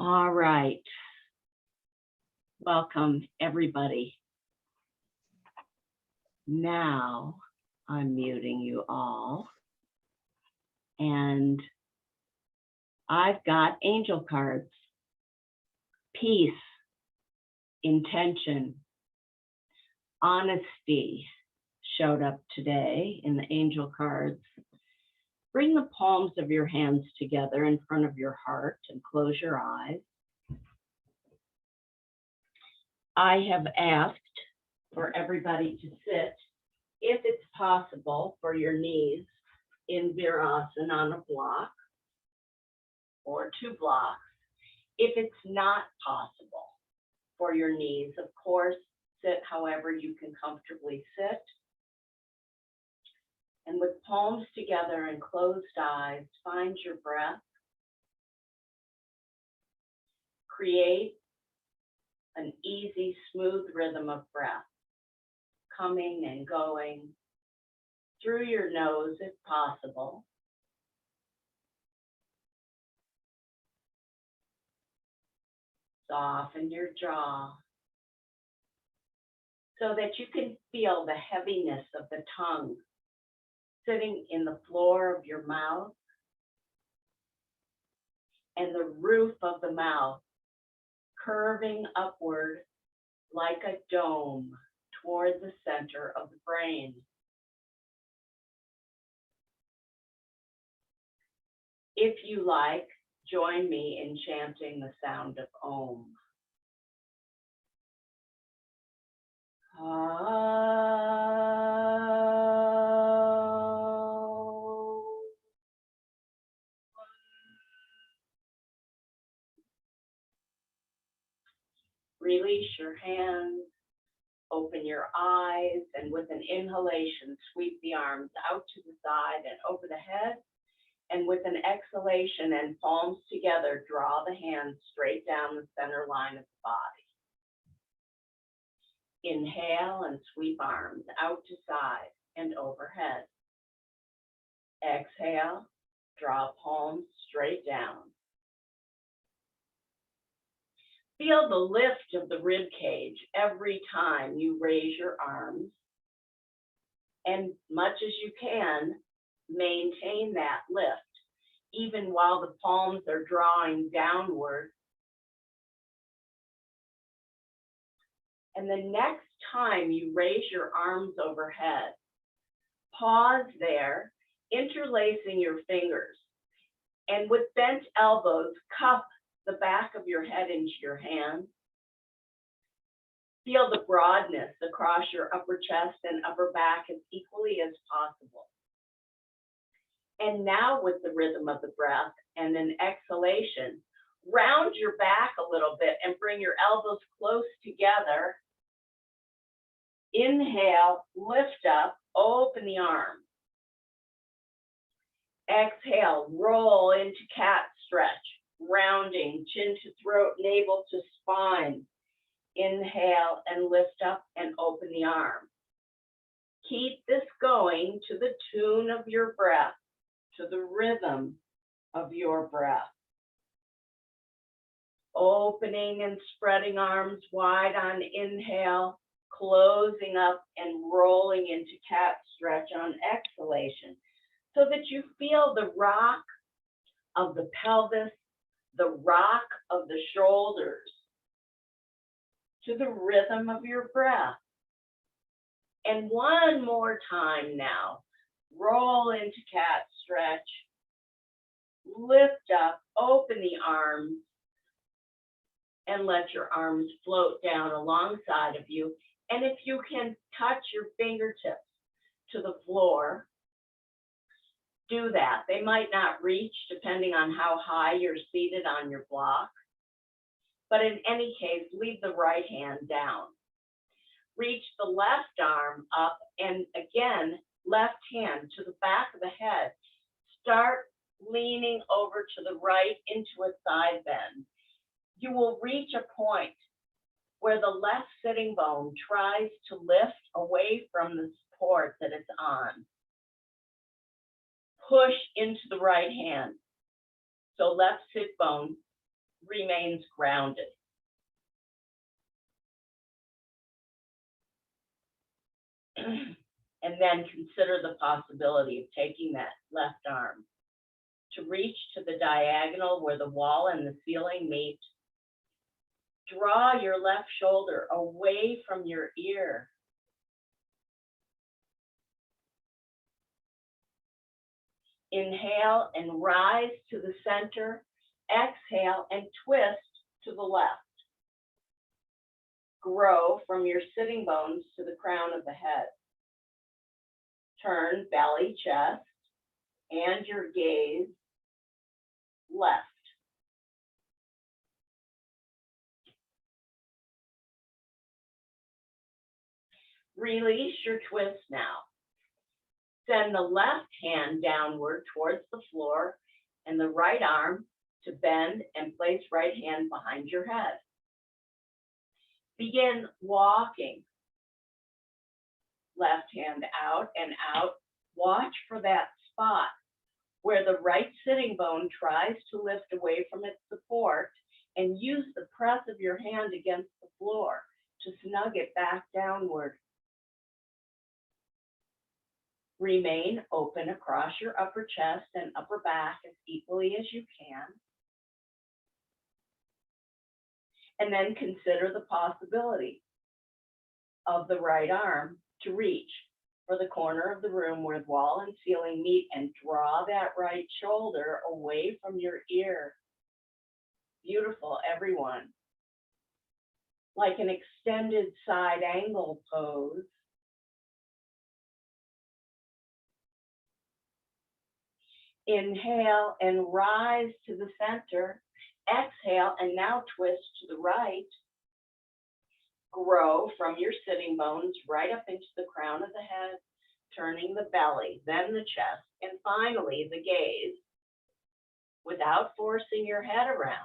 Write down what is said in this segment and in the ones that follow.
All right. Welcome, everybody. Now I'm muting you all. And I've got angel cards. Peace, intention, honesty showed up today in the angel cards. Bring the palms of your hands together in front of your heart and close your eyes. I have asked for everybody to sit, if it's possible, for your knees in Virasana on a block or 2 blocks. If it's not possible for your knees, of course, sit however you can comfortably sit. And with palms together and closed eyes, find your breath. Create an easy, smooth rhythm of breath, coming and going through your nose if possible. Soften your jaw so that you can feel the heaviness of the tongue sitting in the floor of your mouth and the roof of the mouth curving upward like a dome toward the center of the brain. If you like, join me in chanting the sound of Om. Release your hands, open your eyes, and with an inhalation, sweep the arms out to the side and over the head. And with an exhalation and palms together, draw the hands straight down the center line of the body. Inhale and sweep arms out to side and overhead. Exhale, draw palms straight down. Feel the lift of the rib cage every time you raise your arms. And much as you can, maintain that lift, even while the palms are drawing downward. And the next time you raise your arms overhead, pause there, interlacing your fingers, and with bent elbows, cup the back of your head into your hands. Feel the broadness across your upper chest and upper back as equally as possible. And now with the rhythm of the breath and an exhalation, round your back a little bit and bring your elbows close together. Inhale, lift up, open the arms. Exhale, roll into cat stretch, rounding, chin to throat, navel to spine. Inhale and lift up and open the arms. Keep this going to the tune of your breath, to the rhythm of your breath. Opening and spreading arms wide on inhale, closing up and rolling into cat stretch on exhalation, so that you feel the rock of the pelvis, the rock of the shoulders, to the rhythm of your breath. And one more time now. Roll into cat stretch, lift up, open the arms, and let your arms float down alongside of you. And if you can touch your fingertips to the floor, do that. They might not reach depending on how high you're seated on your block. But in any case, leave the right hand down. Reach the left arm up and again, left hand to the back of the head. Start leaning over to the right into a side bend. You will reach a point where the left sitting bone tries to lift away from the support that it's on. Push into the right hand. So left sit bone remains grounded. And then consider the possibility of taking that left arm to reach to the diagonal where the wall and the ceiling meet. Draw your left shoulder away from your ear. Inhale and rise to the center. Exhale and twist to the left. Grow from your sitting bones to the crown of the head. Turn belly, chest, and your gaze left. Release your twist now. Send the left hand downward towards the floor and the right arm to bend and place right hand behind your head. Begin walking. Left hand out and out. Watch for that spot where the right sitting bone tries to lift away from its support, and use the press of your hand against the floor to snug it back downward. Remain open across your upper chest and upper back as equally as you can. And then consider the possibility of the right arm to reach for the corner of the room where the wall and ceiling meet, and draw that right shoulder away from your ear. Beautiful, everyone. Like an extended side angle pose. Inhale and rise to the center. Exhale and now twist to the right. Grow from your sitting bones right up into the crown of the head, turning the belly, then the chest, and finally the gaze without forcing your head around.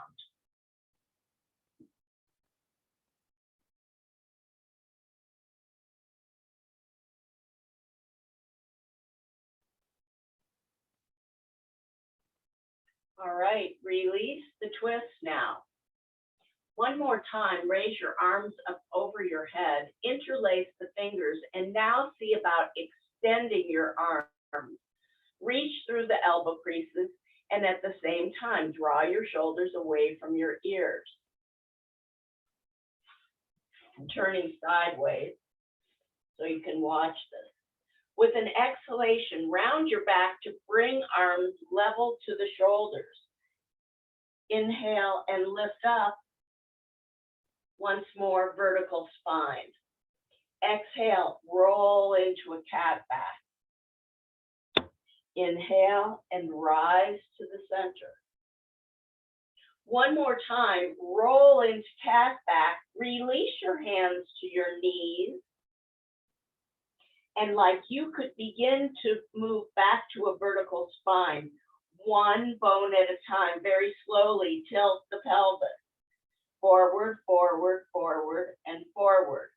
All right, release the twist now. One more time, raise your arms up over your head, interlace the fingers, and now see about extending your arms. Reach through the elbow creases, and at the same time, draw your shoulders away from your ears. Turning sideways so you can watch this. With an exhalation, round your back to bring arms level to the shoulders. Inhale and lift up. Once more, vertical spine. Exhale, roll into a cat back. Inhale and rise to the center. One more time, roll into cat back. Release your hands to your knees. And like you could begin to move back to a vertical spine, one bone at a time, very slowly tilt the pelvis. Forward, forward, forward, and forward.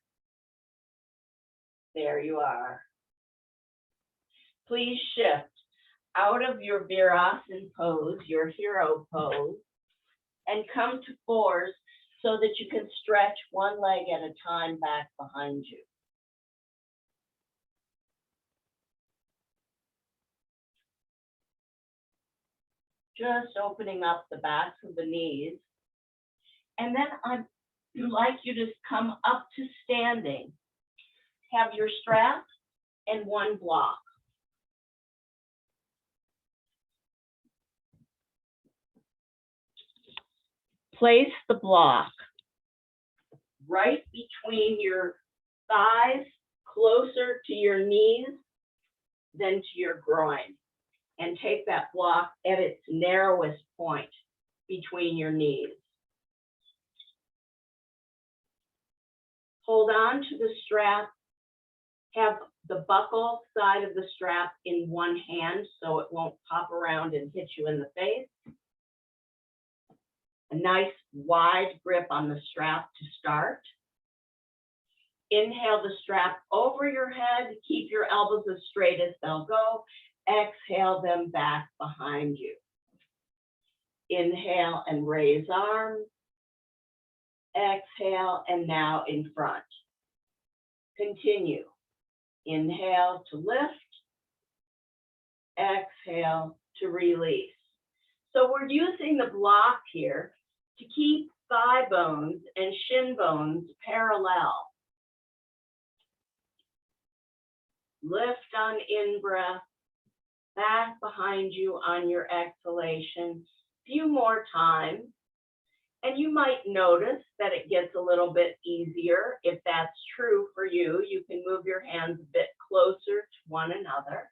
There you are. Please shift out of your Virasana pose, your hero pose, and come to fours so that you can stretch one leg at a time back behind you. Just opening up the backs of the knees. And then I'd like you to come up to standing. Have your strap and one block. Place the block right between your thighs, closer to your knees than to your groin. And take that block at its narrowest point between your knees. Hold on to the strap. Have the buckle side of the strap in one hand so it won't pop around and hit you in the face. A nice wide grip on the strap to start. Inhale the strap over your head. Keep your elbows as straight as they'll go. Exhale them back behind you. Inhale and raise arms. Exhale and now in front. Continue. Inhale to lift. Exhale to release. So we're using the block here to keep thigh bones and shin bones parallel. Lift on in-breath, back behind you on your exhalation. Few more times. And you might notice that it gets a little bit easier. If that's true for you, you can move your hands a bit closer to one another.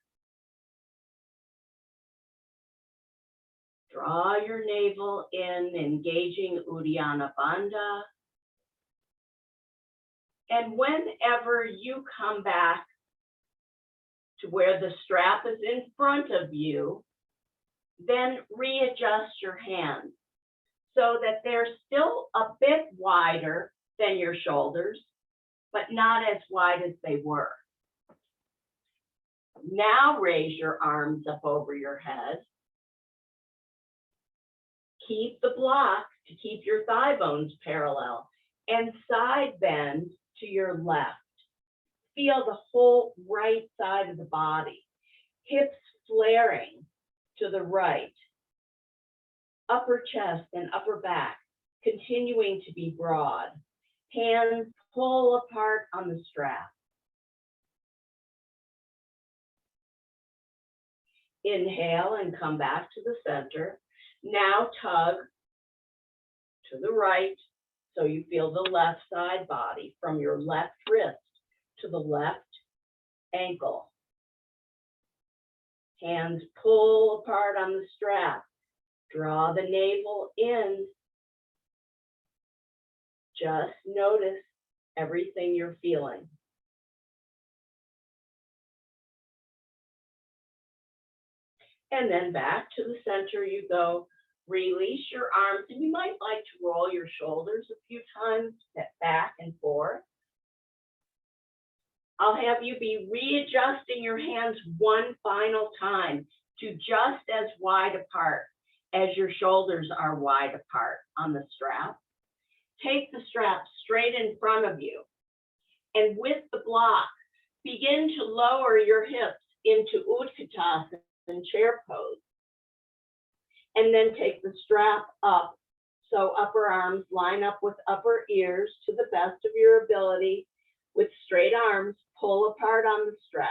Draw your navel in, engaging Uddiyana Bandha. And whenever you come back to where the strap is in front of you, then readjust your hands so that they're still a bit wider than your shoulders, but not as wide as they were. Now raise your arms up over your head. Keep the block to keep your thigh bones parallel and side bend to your left. Feel the whole right side of the body, hips flaring to the right, upper chest and upper back continuing to be broad. Hands pull apart on the strap. Inhale and come back to the center. Now tug to the right so you feel the left side body from your left wrist to the left ankle. Hands pull apart on the strap. Draw the navel in. Just notice everything you're feeling. And then back to the center you go. Release your arms, and you might like to roll your shoulders a few times, step back and forth. I'll have you be readjusting your hands one final time to just as wide apart as your shoulders are wide apart on the strap. Take the strap straight in front of you, and with the block, begin to lower your hips into Utkatasana and chair pose. And then take the strap up, so upper arms line up with upper ears to the best of your ability. With straight arms, pull apart on the strap.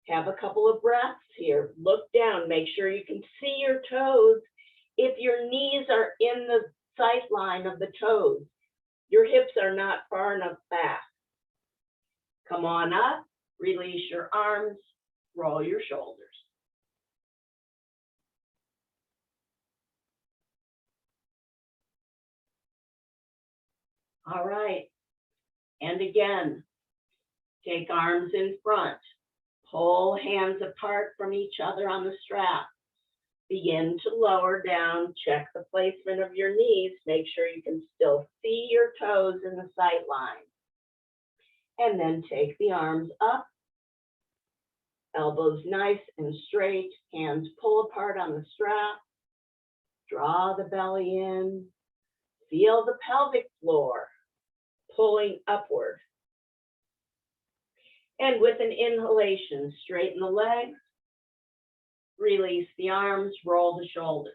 Have a couple of breaths here. Look down, make sure you can see your toes. If your knees are in the sight line of the toes, your hips are not far enough back. Come on up, release your arms, roll your shoulders. All right, and again, take arms in front, pull hands apart from each other on the strap. Begin to lower down, check the placement of your knees, make sure you can still see your toes in the sight line. And then take the arms up, elbows nice and straight, hands pull apart on the strap, draw the belly in, feel the pelvic floor pulling upward. And with an inhalation, straighten the legs, release the arms, roll the shoulders.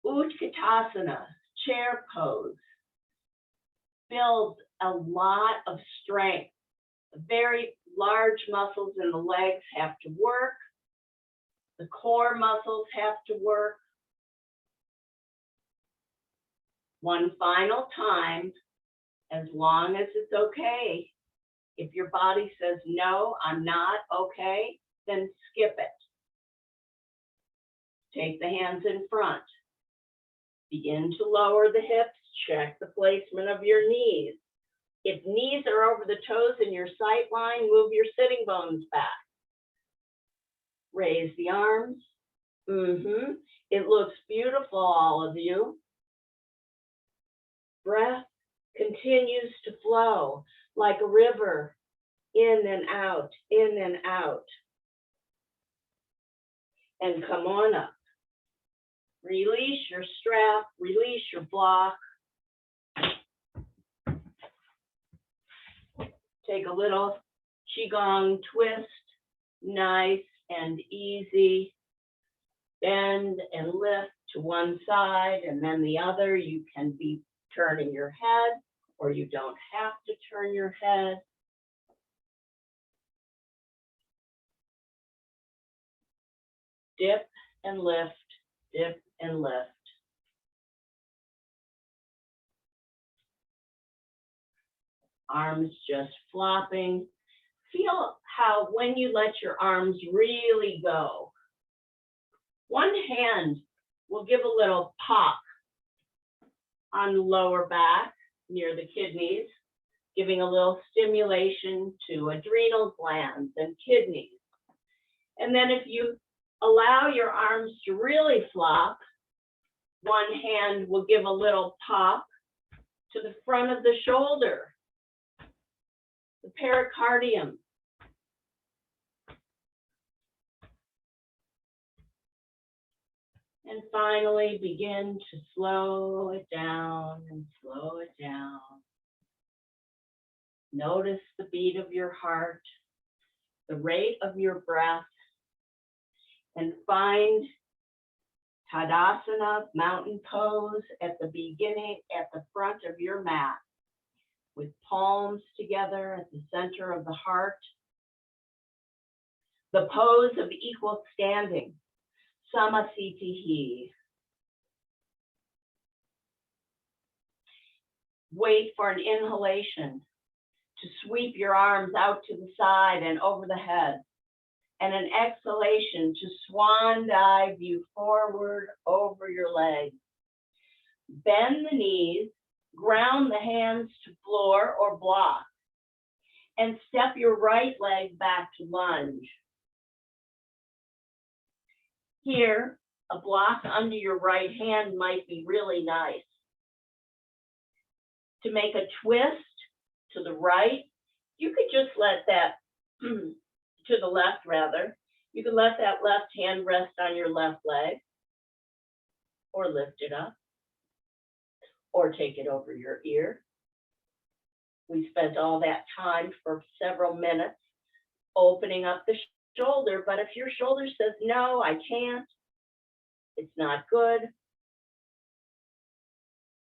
Utkatasana, chair pose, builds a lot of strength. Very large muscles in the legs have to work. The core muscles have to work. One final time, as long as it's okay. If your body says, no, I'm not okay, then skip it. Take the hands in front. Begin to lower the hips, check the placement of your knees. If knees are over the toes in your sight line, move your sitting bones back. Raise the arms. It looks beautiful, all of you. Breath continues to flow like a river, in and out, in and out. and come on up. Release your strap, release your block. Take a little Qigong twist, nice and easy. Bend and lift to one side and then the other. You can be turning your head or you don't have to turn your head. Dip and lift, dip and lift. Arms just flopping. Feel how when you let your arms really go, one hand will give a little pop on the lower back near the kidneys, giving a little stimulation to adrenal glands and kidneys. And then if you allow your arms to really flop, one hand will give a little pop to the front of the shoulder, the pericardium. And finally, begin to slow it down and slow it down. Notice the beat of your heart, the rate of your breath, and find Tadasana, mountain pose at the beginning, at the front of your mat, with palms together at the center of the heart. The pose of equal standing, Samasthiti. Wait for an inhalation to sweep your arms out to the side and over the head, and an exhalation to swan dive you forward over your legs. Bend the knees, ground the hands to floor or block, and step your right leg back to lunge. Here, a block under your right hand might be really nice. To make a twist to the right, you could just let that, to the left rather, you could let that left hand rest on your left leg, or lift it up, or take it over your ear. We spent all that time for several minutes opening up the shoulder, but if your shoulder says, no, I can't, it's not good,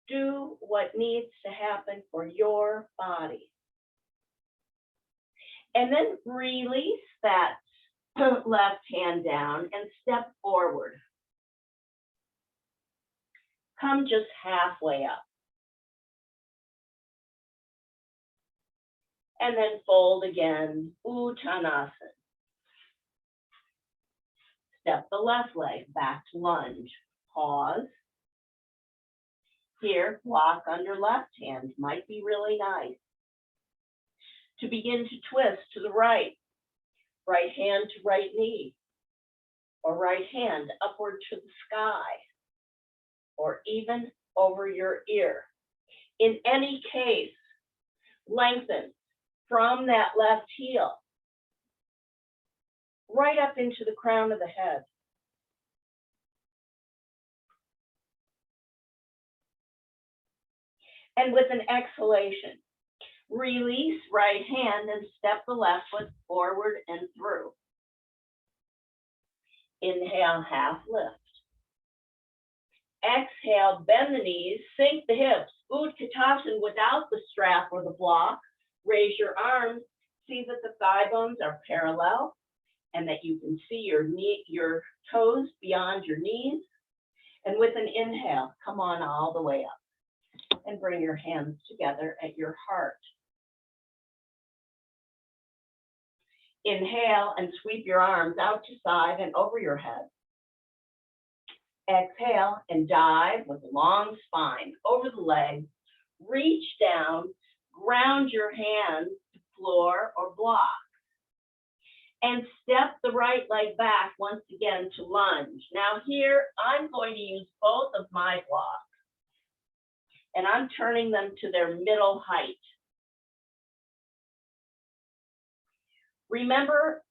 do what needs to happen for your body. And then release that left hand down and step forward. Come just halfway up. And then fold again, Uttanasana. Step the left leg back to lunge. Pause. Here, block under left hand might be really nice. To begin to twist to the right, right hand to right knee, or right hand upward to the sky, or even over your ear. In any case, lengthen from that left heel right up into the crown of the head. And with an exhalation, release right hand and step the left foot forward and through. Inhale, half lift. Exhale, bend the knees, sink the hips. Utkatasana without the strap or the block. Raise your arms. See that the thigh bones are parallel and that you can see your toes beyond your knees. And with an inhale, come on all the way up and bring your hands together at your heart. Inhale and sweep your arms out to side and over your head. Exhale and dive with a long spine over the legs. Reach down, ground your hands to floor or block. And step the right leg back once again to lunge. Now here, I'm going to use both of my blocks. And I'm turning them to their middle height. Remember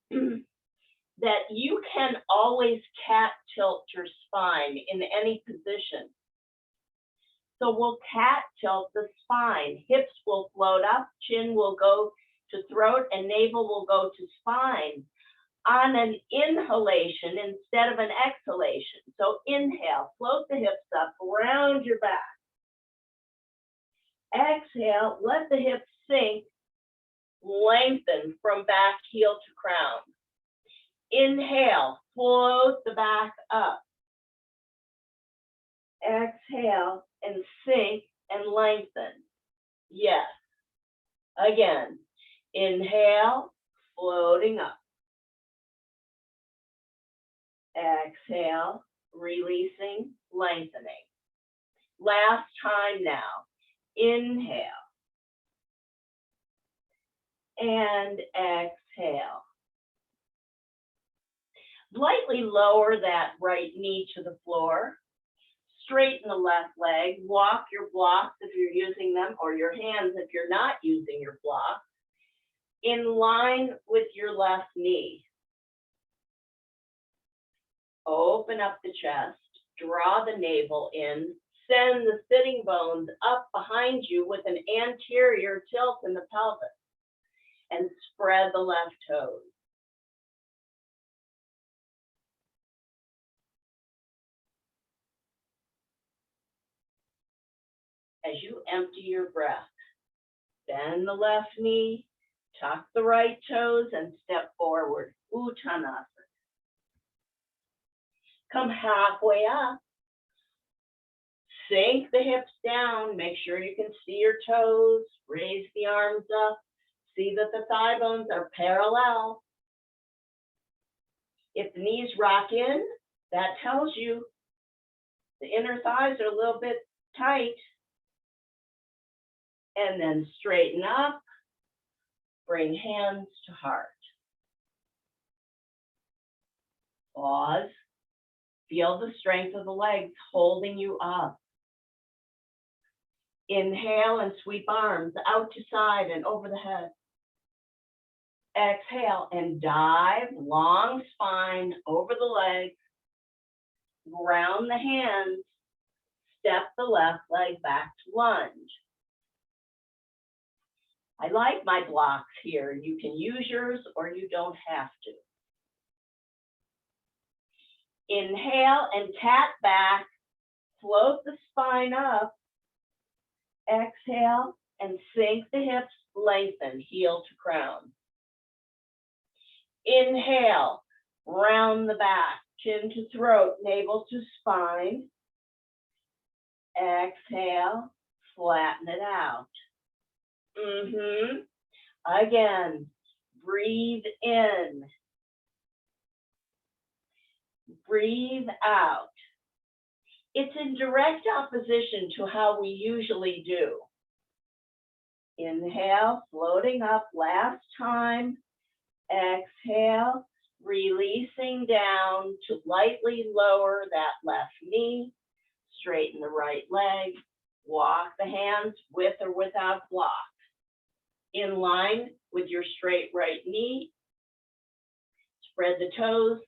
that you can always cat tilt your spine in any position. So we'll cat tilt the spine. Hips will float up, chin will go to throat, and navel will go to spine on an inhalation instead of an exhalation. So inhale, float the hips up, round your back. Exhale, let the hips sink, lengthen from back heel to crown. Inhale, float the back up. Exhale and sink and lengthen. Yes. Again, inhale, floating up. Exhale, releasing, lengthening. Last time now. Inhale. And exhale. Lightly lower that right knee to the floor. Straighten the left leg. Walk your blocks if you're using them, or your hands if you're not using your blocks, in line with your left knee. Open up the chest. Draw the navel in. Send the sitting bones up behind you with an anterior tilt in the pelvis. And spread the left toes. As you empty your breath, bend the left knee, tuck the right toes, and step forward. Uttanasana. Come halfway up. Sink the hips down. Make sure you can see your toes. Raise the arms up. See that the thigh bones are parallel. If the knees rock in, that tells you the inner thighs are a little bit tight. And then straighten up. Bring hands to heart. Pause. Feel the strength of the legs holding you up. Inhale and sweep arms out to side and over the head. Exhale and dive, long spine over the legs. Ground the hands. Step the left leg back to lunge. I like my blocks here. You can use yours or you don't have to. Inhale and cat back. Float the spine up. Exhale and sink the hips, lengthen, heel to crown. Inhale, round the back, chin to throat, navel to spine. Exhale, flatten it out. Again, breathe in. Breathe out. It's in direct opposition to how we usually do. Inhale, floating up, last time. Exhale, releasing down to lightly lower that left knee. Straighten the right leg. Walk the hands with or without block. In line with your straight right knee. Spread the toes.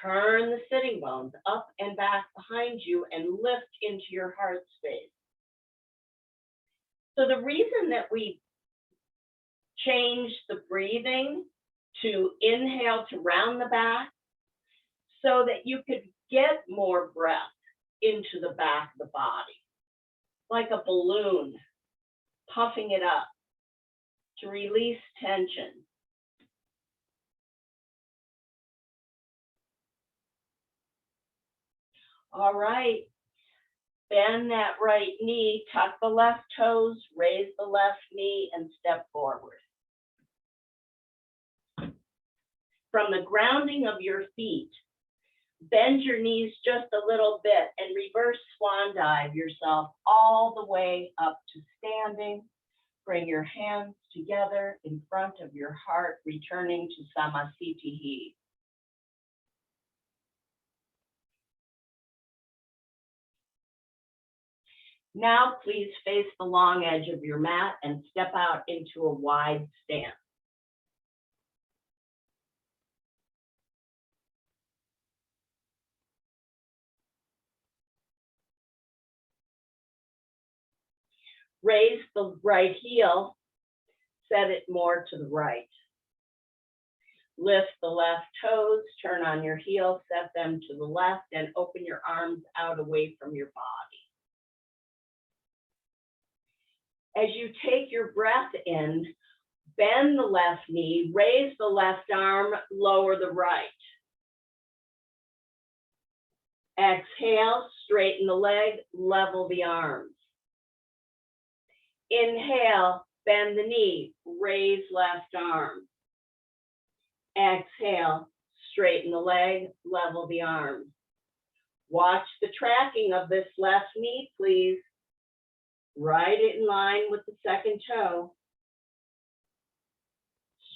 Turn the sitting bones up and back behind you and lift into your heart space. So the reason that we change the breathing to inhale to round the back, so that you could get more breath into the back of the body, like a balloon, puffing it up to release tension. All right, bend that right knee, tuck the left toes, raise the left knee, and step forward. From the grounding of your feet, bend your knees just a little bit and reverse swan dive yourself all the way up to standing. Bring your hands together in front of your heart, returning to Samasthiti. Now, please face the long edge of your mat and step out into a wide stance. Raise the right heel, set it more to the right. Lift the left toes, turn on your heel, set them to the left, and open your arms out away from your body. As you take your breath in, bend the left knee, raise the left arm, lower the right. Exhale, straighten the leg, level the arms. Inhale, bend the knee, raise left arm. Exhale, straighten the leg, level the arms. Watch the tracking of this left knee, please. Right in line with the second toe.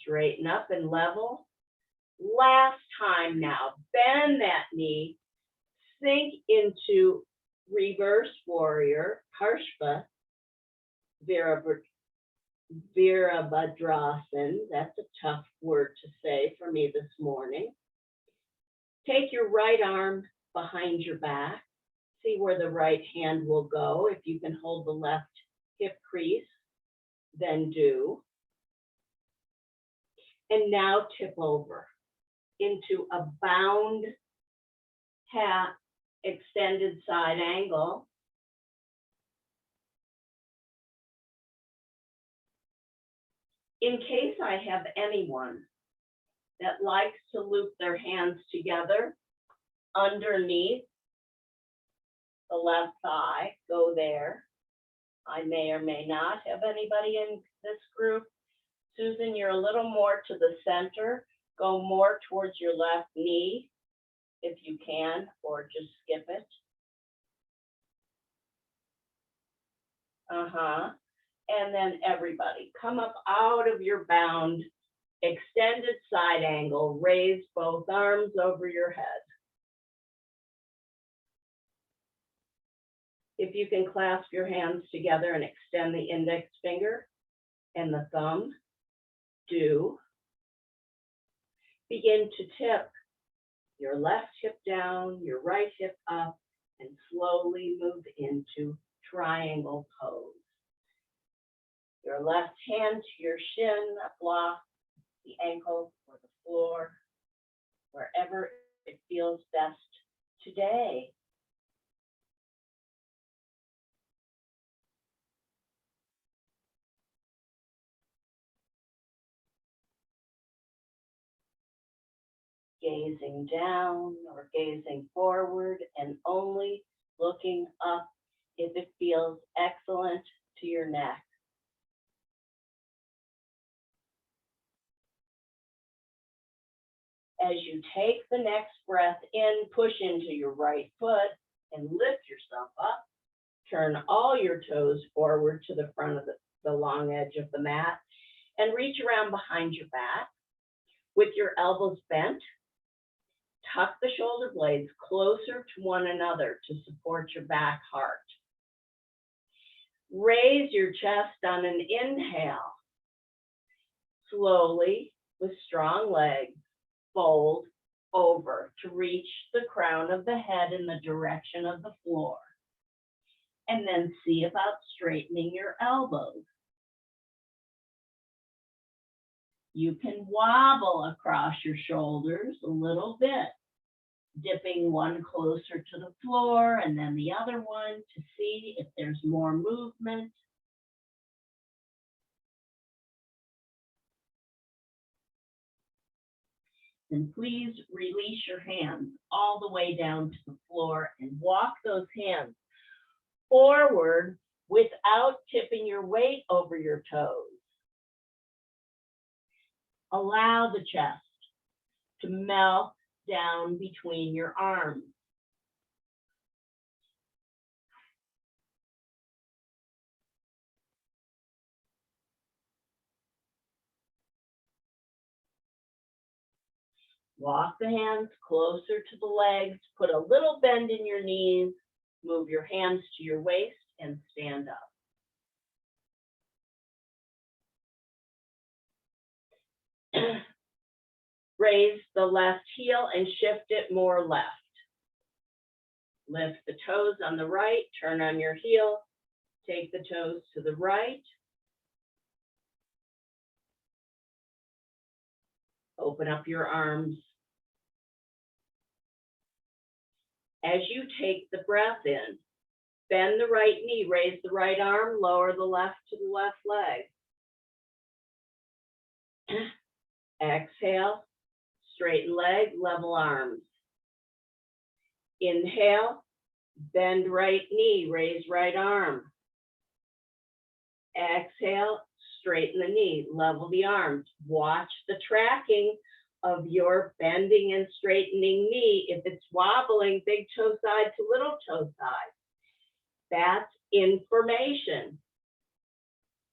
Straighten up and level. Last time now, bend that knee, sink into reverse warrior, Parshva, Virabhadrasana. That's a tough word to say for me this morning. Take your right arm behind your back. See where the right hand will go. If you can hold the left hip crease, then do. And now tip over into a bound half extended side angle. In case I have anyone that likes to loop their hands together underneath the left thigh, go there. I may or may not have anybody in this group. Susan, you're a little more to the center. Go more towards your left knee if you can, or just skip it. And then everybody, come up out of your bound, extended side angle, raise both arms over your head. If you can clasp your hands together and extend the index finger and the thumb, do. Begin to tip your left hip down, your right hip up, and slowly move into triangle pose. Your left hand to your shin, block the ankle or the floor, wherever it feels best today. Gazing down or gazing forward and only looking up if it feels excellent to your neck. As you take the next breath in, push into your right foot and lift yourself up. Turn all your toes forward to the front of the long edge of the mat and reach around behind your back. With your elbows bent, tuck the shoulder blades closer to one another to support your back heart. Raise your chest on an inhale. Slowly, with strong legs, fold over to reach the crown of the head in the direction of the floor. And then see about straightening your elbows. You can wobble across your shoulders a little bit, dipping one closer to the floor and then the other one to see if there's more movement. And please release your hands all the way down to the floor and walk those hands forward without tipping your weight over your toes. Allow the chest to melt down between your arms. Walk the hands closer to the legs, put a little bend in your knees, move your hands to your waist and stand up. Raise the left heel and shift it more left. Lift the toes on the right, turn on your heel, Take the toes to the right. Open up your arms. As you take the breath in, bend the right knee, raise the right arm, lower the left to the left leg. Exhale, straighten leg, level arms. Inhale, bend right knee, raise right arm. Exhale, straighten the knee, level the arms. Watch the tracking of your bending and straightening knee. If it's wobbling, big toe side to little toe side, that's information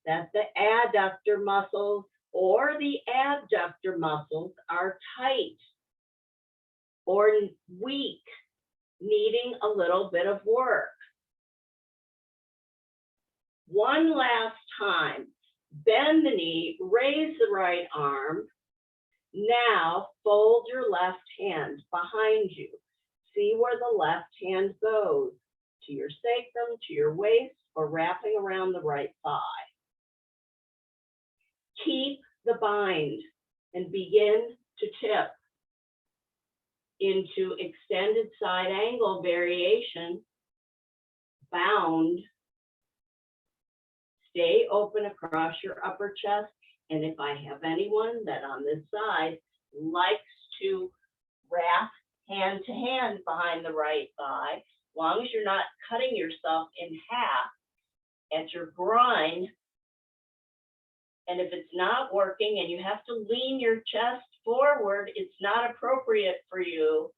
that the adductor muscles or the abductor muscles are tight or weak, needing a little bit of work. One last time, bend the knee, raise the right arm. Now fold your left hand behind you. See where the left hand goes, to your sacrum, to your waist, or wrapping around the right thigh. Keep the bind and begin to tip into extended side angle variation, bound. Stay open across your upper chest. And if I have anyone that on this side likes to wrap hand to hand behind the right thigh, as long as you're not cutting yourself in half at your groin, and if it's not working and you have to lean your chest forward, it's not appropriate for you.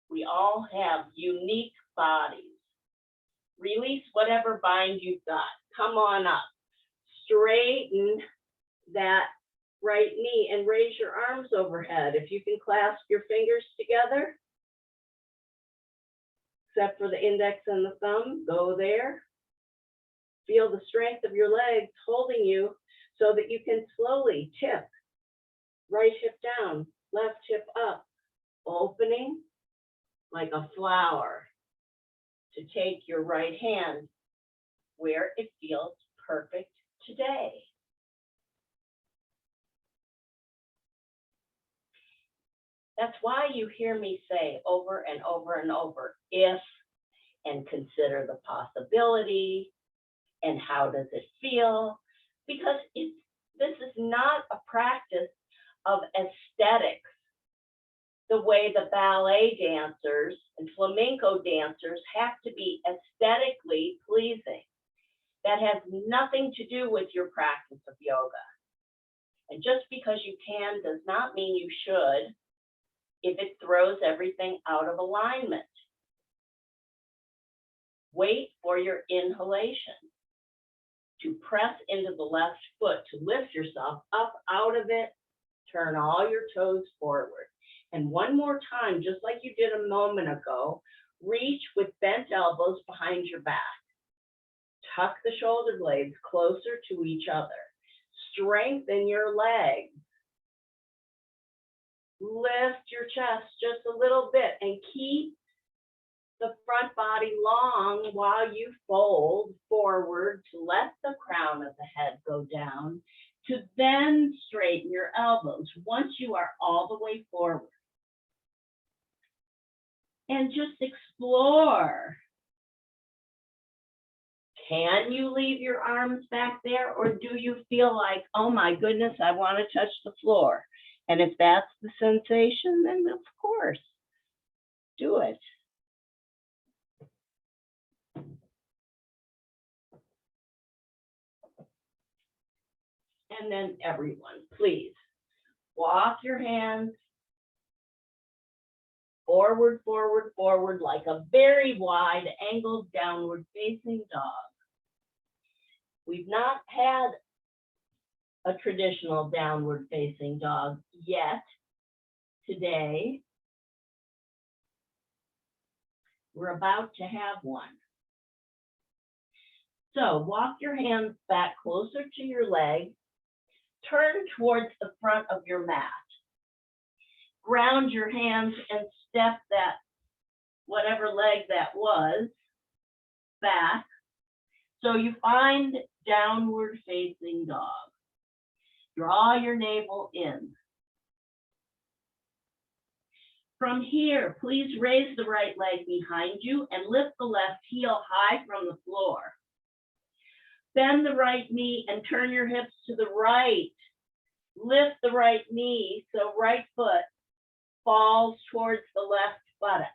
We all have unique bodies. Release whatever bind you've got. Come on up. Straighten that right knee and raise your arms overhead. If you can clasp your fingers together, except for the index and the thumb, go there. Feel the strength of your legs holding you so that you can slowly tip. Right hip down, left hip up, opening like a flower to take your right hand where it feels perfect today. That's why you hear me say over and over and over, if, and consider the possibility, and how does it feel? Because this is not a practice of aesthetics, the way the ballet dancers and flamenco dancers have to be aesthetically pleasing. That has nothing to do with your practice of yoga. And just because you can does not mean you should if it throws everything out of alignment. Wait for your inhalation to press into the left foot, to lift yourself up out of it, turn all your toes forward. And one more time, just like you did a moment ago, reach with bent elbows behind your back. Tuck the shoulder blades closer to each other. Strengthen your legs. Lift your chest just a little bit and keep the front body long while you fold forward to let the crown of the head go down, to then straighten your elbows once you are all the way forward. And just explore. Can you leave your arms back there, or do you feel like, oh my goodness, I want to touch the floor? And if that's the sensation, then of course, do it. And then everyone, please, walk your hands forward, forward, forward, like a very wide angled downward facing dog. We've not had a traditional downward facing dog yet today. We're about to have one. So walk your hands back closer to your leg, turn towards the front of your mat. ground your hands and step that, whatever leg that was, back. So you find downward facing dog. Draw your navel in. From here, please raise the right leg behind you and lift the left heel high from the floor. Bend the right knee and turn your hips to the right. Lift the right knee so right foot falls towards the left buttock.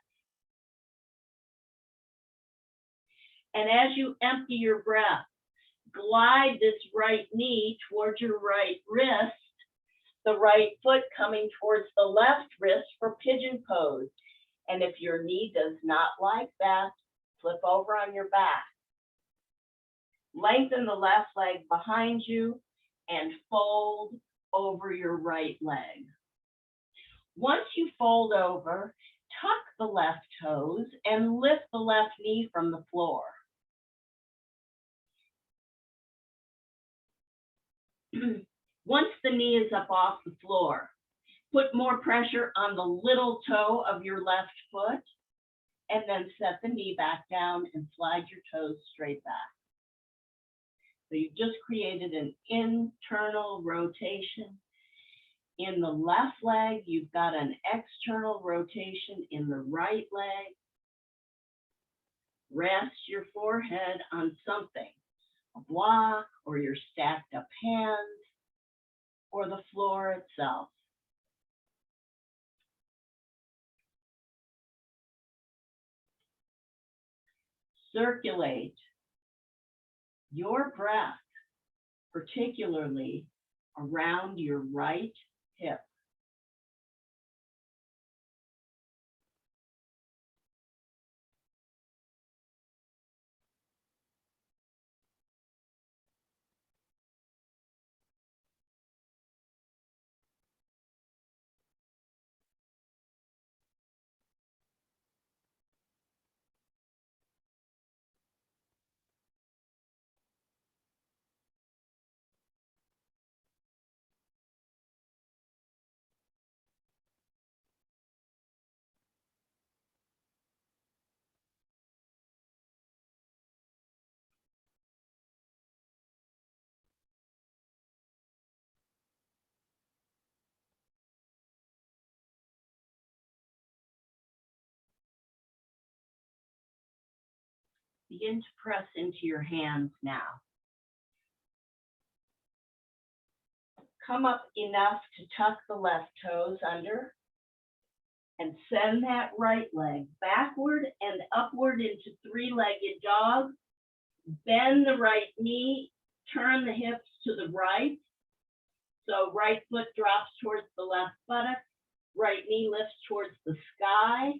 And as you empty your breath, glide this right knee towards your right wrist, the right foot coming towards the left wrist for pigeon pose. And if your knee does not like that, flip over on your back. Lengthen the left leg behind you and fold over your right leg. Once you fold over, tuck the left toes and lift the left knee from the floor. Once the knee is up off the floor, put more pressure on the little toe of your left foot and then set the knee back down and slide your toes straight back. So you've just created an internal rotation. In the left leg, you've got an external rotation in the right leg. Rest your forehead on something, a block or your stacked up hands or the floor itself. Circulate your breath, particularly around your right hip. Begin to press into your hands now. Come up enough to tuck the left toes under and send that right leg backward and upward into three-legged dog. Bend the right knee, turn the hips to the right. So right foot drops towards the left buttock, right knee lifts towards the sky.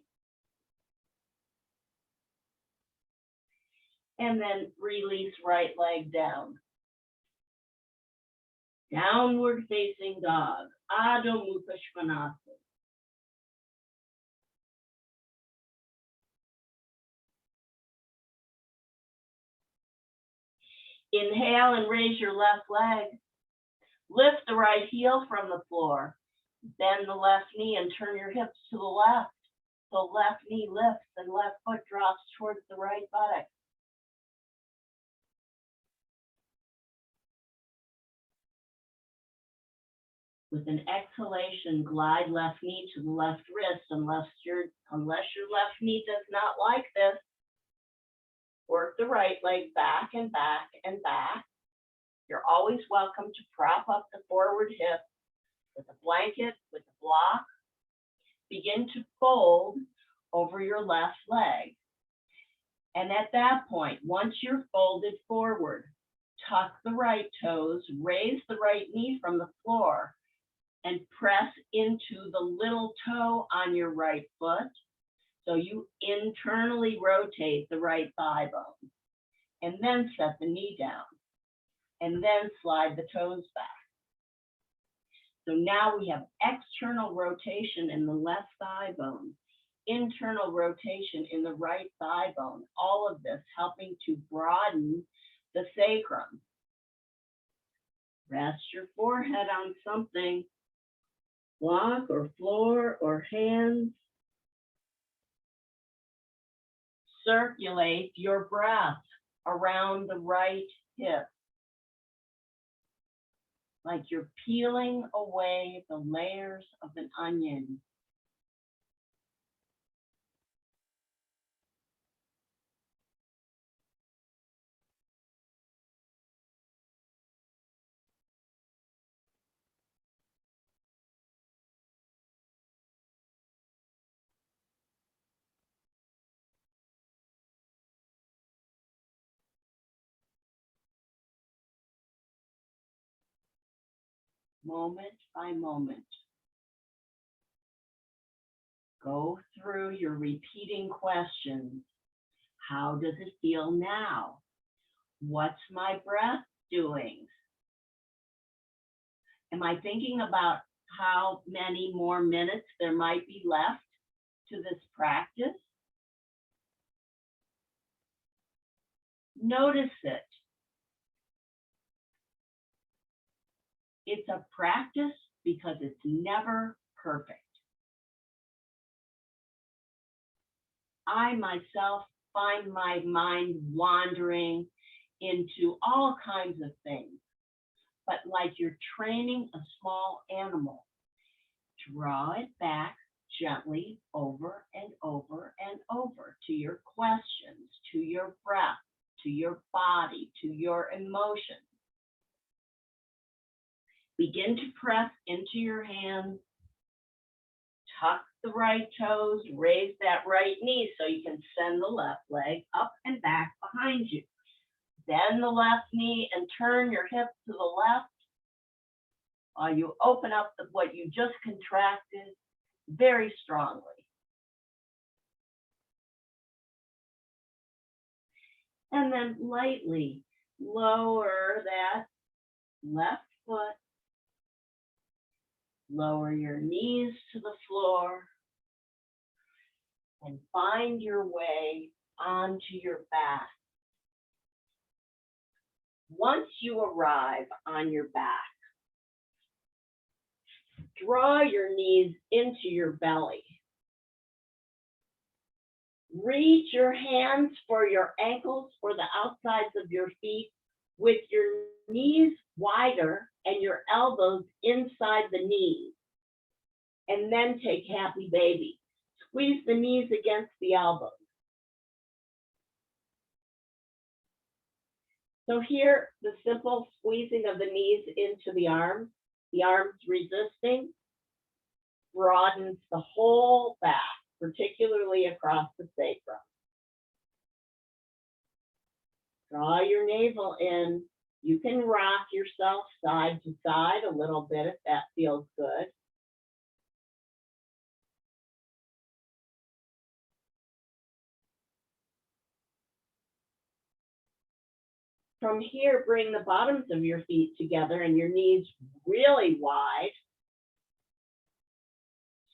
And then release right leg down. Downward facing dog, Adho Mukha Svanasana. Inhale and raise your left leg. Lift the right heel from the floor. Bend the left knee and turn your hips to the left. The left knee lifts and left foot drops towards the right buttock. With an exhalation, glide left knee to the left wrist unless your left knee does not like this. Work the right leg back and back and back. You're always welcome to prop up the forward hip with a blanket, with a block. Begin to fold over your left leg. And at that point, once you're folded forward, tuck the right toes, raise the right knee from the floor, and press into the little toe on your right foot. So you internally rotate the right thigh bone. And then set the knee down. And then slide the toes back. So now we have external rotation in the left thigh bone, internal rotation in the right thigh bone, all of this helping to broaden the sacrum. Rest your forehead on something. block or floor or hands. Circulate your breath around the right hip, like you're peeling away the layers of an onion. Moment by moment. Go through your repeating questions. How does it feel now? What's my breath doing? Am I thinking about how many more minutes there might be left to this practice? Notice it. It's a practice because it's never perfect. I myself find my mind wandering into all kinds of things. But like you're training a small animal, draw it back gently over and over and over to your questions, to your breath, to your body, to your emotions. Begin to press into your hands. Tuck the right toes, raise that right knee so you can send the left leg up and back behind you. Bend the left knee and turn your hip to the left while you open up what you just contracted very strongly. And then lightly lower that left foot. Lower your knees to the floor and find your way onto your back. Once you arrive on your back, draw your knees into your belly. Reach your hands for your ankles or the outsides of your feet with your knees wider and your elbows inside the knees. And then take happy baby. Squeeze the knees against the elbows. So here, the simple squeezing of the knees into the arms resisting, broadens the whole back, particularly across the sacrum. Draw your navel in. You can rock yourself side to side a little bit if that feels good. From here, bring the bottoms of your feet together and your knees really wide.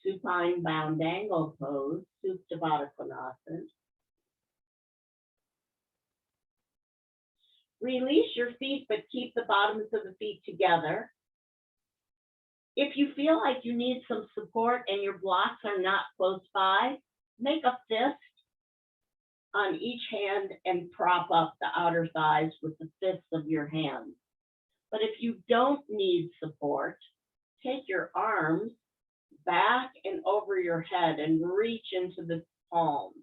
Supine bound angle pose, Supta Baddha Konasana. Release your feet, but keep the bottoms of the feet together. If you feel like you need some support and your blocks are not close by, make a fist on each hand and prop up the outer thighs with the fists of your hands. But if you don't need support, take your arms back and over your head and reach into the palms.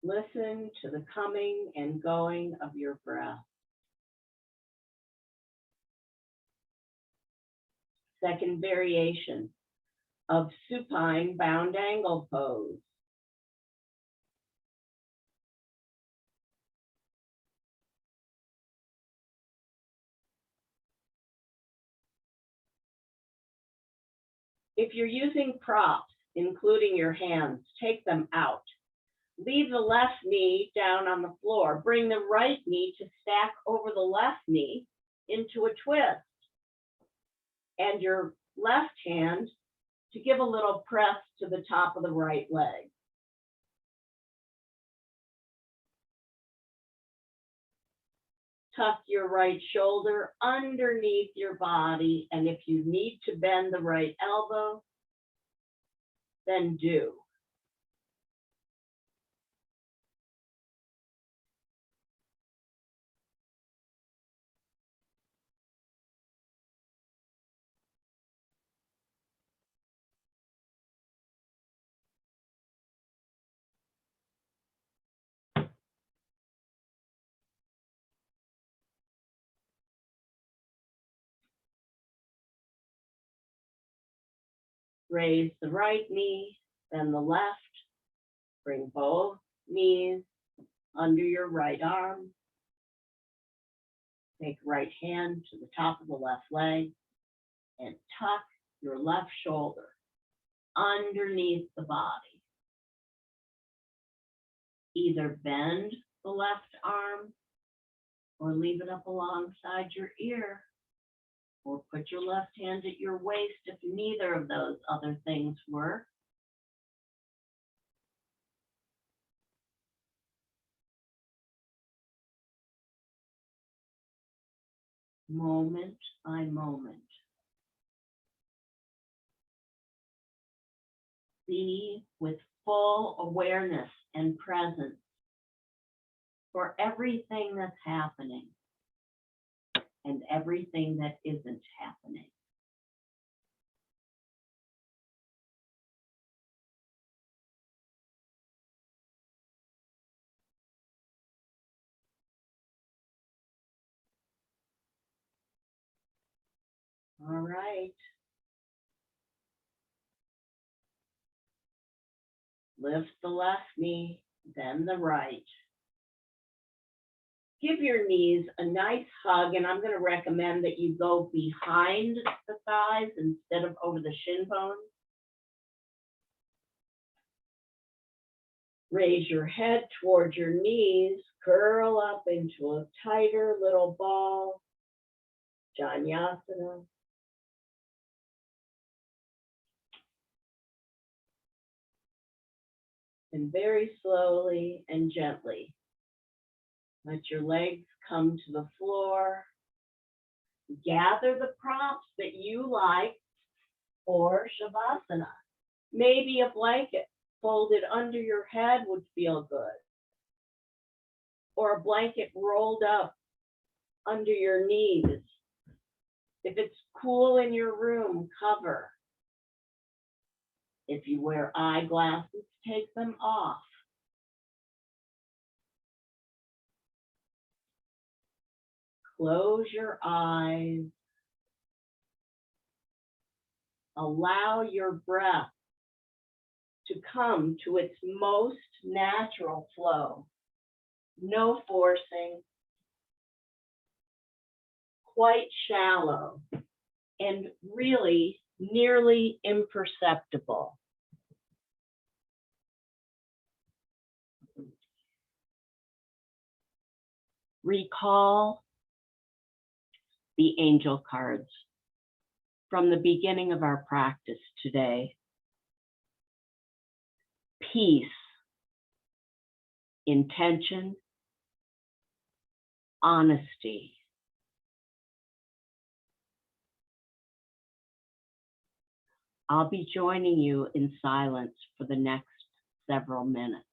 Listen to the coming and going of your breath. Second variation of supine bound angle pose. If you're using props, including your hands, take them out. Leave the left knee down on the floor. Bring the right knee to stack over the left knee into a twist. And your left hand to give a little press to the top of the right leg. Tuck your right shoulder underneath your body, and if you need to bend the right elbow, then do. Raise the right knee, then the left. Bring both knees under your right arm. Take right hand to the top of the left leg and tuck your left shoulder underneath the body. Either bend the left arm or leave it up alongside your ear, or put your left hand at your waist if neither of those other things work. Moment by moment. Be with full awareness and presence for everything that's happening and everything that isn't happening. All right. Lift the left knee, then the right. Give your knees a nice hug, and I'm going to recommend that you go behind the thighs instead of over the shin bones. Raise your head towards your knees, curl up into a tighter little ball, Janyasana. And very slowly and gently, let your legs come to the floor. Gather the props that you like for Shavasana. Maybe a blanket folded under your head would feel good. Or a blanket rolled up under your knees. If it's cool in your room, cover. If you wear eyeglasses, take them off. Close your eyes. Allow your breath to come to its most natural flow. No forcing. Quite shallow and really nearly imperceptible. Recall the angel cards from the beginning of our practice today. Peace, intention, honesty. I'll be joining you in silence for the next several minutes.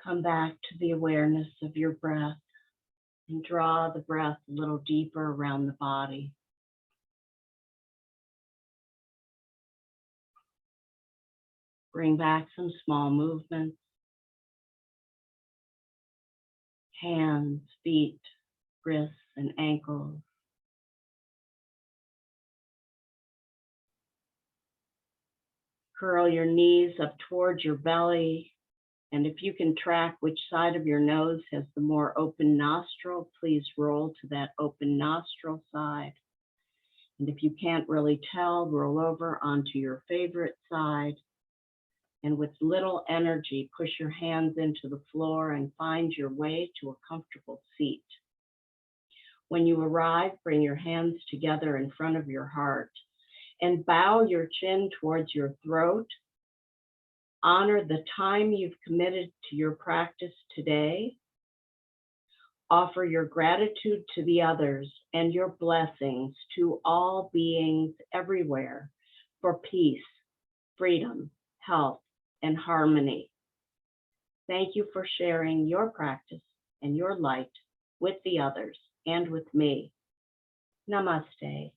Come back to the awareness of your breath and draw the breath a little deeper around the body. Bring back some small movements. Hands, feet, wrists, and ankles. Curl your knees up towards your belly. And if you can track which side of your nose has the more open nostril, please roll to that open nostril side. And if you can't really tell, roll over onto your favorite side. And with little energy, push your hands into the floor and find your way to a comfortable seat. When you arrive, bring your hands together in front of your heart and bow your chin towards your throat. Honor the time you've committed to your practice today. Offer your gratitude to the others and your blessings to all beings everywhere for peace, freedom, health, and harmony. Thank you for sharing your practice and your light with the others and with me. Namaste.